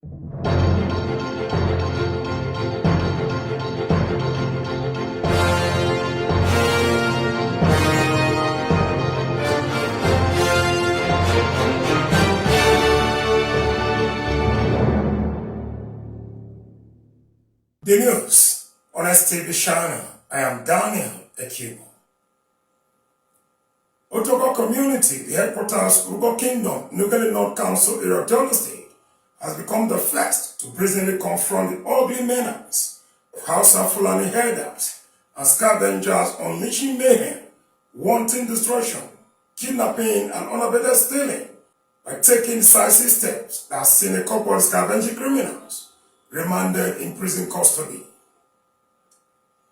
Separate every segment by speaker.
Speaker 1: The news on STV channel. I am Daniel Ekubo. Otogor community, the headquarters of Ugo Kingdom, Nugeli North Council area of Delta State, has become the first to brazenly confront the ugly menace of Hausa Fulani herders and scavengers unleashing mayhem, wanting destruction, kidnapping, and unabated stealing by taking decisive steps that have seen a couple of scavenging criminals remanded in prison custody.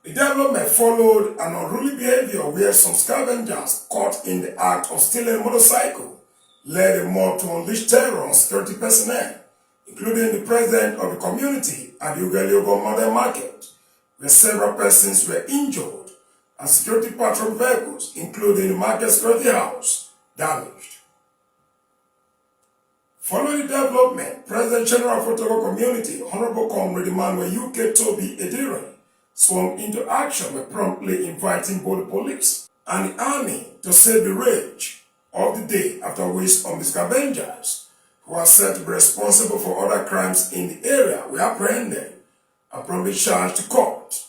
Speaker 1: The development followed an unruly behavior where some scavengers caught in the act of stealing a motorcycle led a mob to unleash terror on security personnel, including the president of the community at the Ogogo Modern Market, where several persons were injured and security patrol vehicles, including the market security house, damaged. Following the development, President General of Otogor Community, Honorable Comrade Emmanuel UK Toby Edire, swung into action by promptly inviting both the police and the army to save the rage of the day, after which some of the scavengers who are said to be responsible for other crimes in the area were apprehended and promptly charged to court.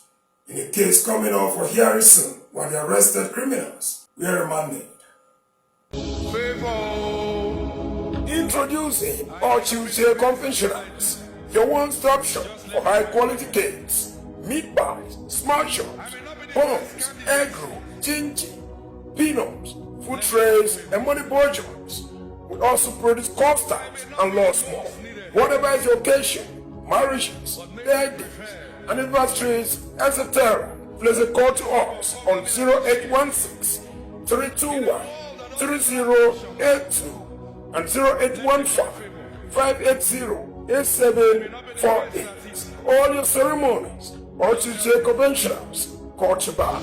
Speaker 1: In a case coming up for hearing soon, while the arrested criminals were remanded. Introducing all Tuesday Confectionaries, your one-stop shop for high-quality cakes, meat pies, smart shops, buns, egg roll, ginger, peanuts, food trays, and money boy joints. We also produce custards and lots more. Whatever is your occasion, marriages, birthdays, anniversaries, etc., place a call to us on 0816 321 3082 and 0815 580 8748. All your ceremonies or Tuesday conventionals, got your back.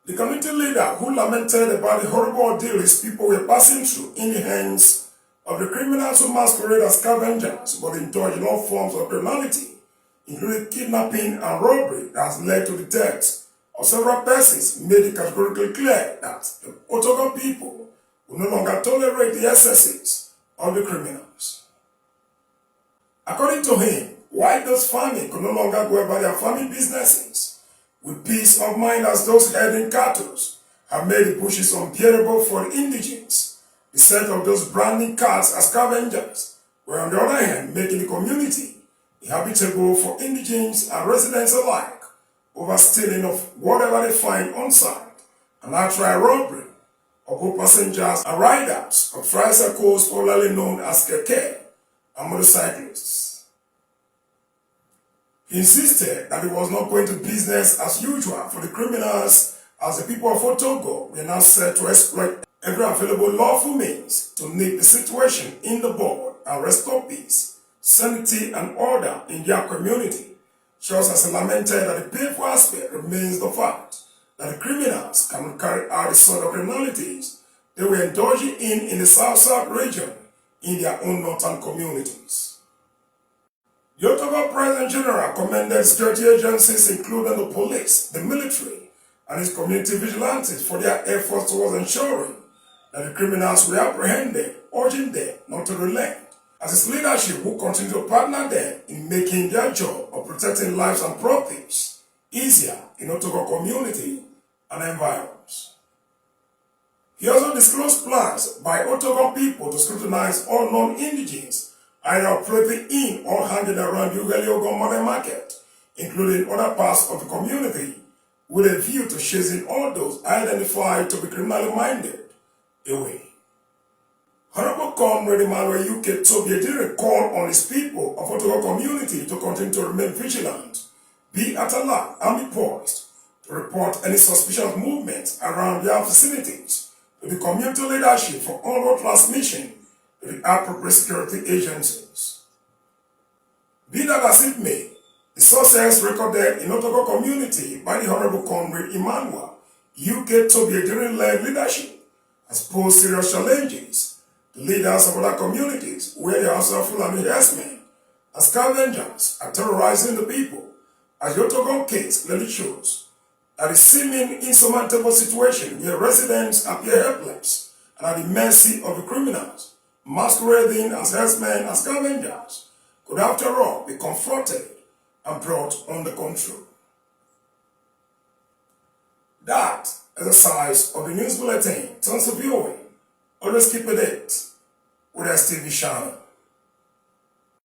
Speaker 1: The community leader who lamented about the horrible ordeal his people were passing through in the hands of the criminals who masquerade as scavengers but indulge in all forms of criminality, including kidnapping and robbery, that has led to the deaths of several persons, made it categorically clear that the Otogor people will no longer tolerate the excesses of the criminals. According to him, why those farming could no longer go about their farming businesses with peace of mind as those herding cattle have made the bushes unbearable for the indigents. The set of those branding cats as scavengers were on the other hand making the community inhabitable for indigents and residents alike, over stealing of whatever they find on site and outright robbery of both passengers and riders of tricycles, popularly known as keke, and motorcyclists. He insisted that it was not going to business as usual for the criminals, as the people of Otogor were now set to exploit every available lawful means to nip the situation in the bud and restore peace, sanity, and order in their community, just as he lamented that the painful aspect remains the fact that the criminals cannot carry out the sort of criminalities they were indulging in the South-South region in their own northern communities. The Otogor President General commended security agencies, including the police, the military, and his community vigilantes for their efforts towards ensuring that the criminals were apprehended, urging them not to relent, as his leadership will continue to partner them in making their job of protecting lives and properties easier in Otogor community and environs. He also disclosed plans by Otogor people to scrutinize all non-indigens either operating in or hanging around the Ogogo Modern Market, including other parts of the community, with a view to chasing all those identified to be criminally minded away. Honorable Comrade Emmanuel UK Toby Edire called on his people of Otogor community to continue to remain vigilant, be at alert, and be poised to report any suspicious movements around their vicinities to the community leadership for onward transmission to the appropriate security agencies. Be that as it may, the success recorded in Otogor community by the Honorable Comrade Emmanuel UK Toby Edire-led leadership has posed serious challenges to leaders of other communities where there are Fulani herdsmen and scavengers are terrorizing the people, as the Otogor case clearly shows that the seeming insurmountable situation where residents appear helpless and at the mercy of the criminals, masquerading as herdsmen and scavengers, could after all be confronted and brought under control. That is the size of the news bulletin. Thanks for viewing. Always keep it with STV channel.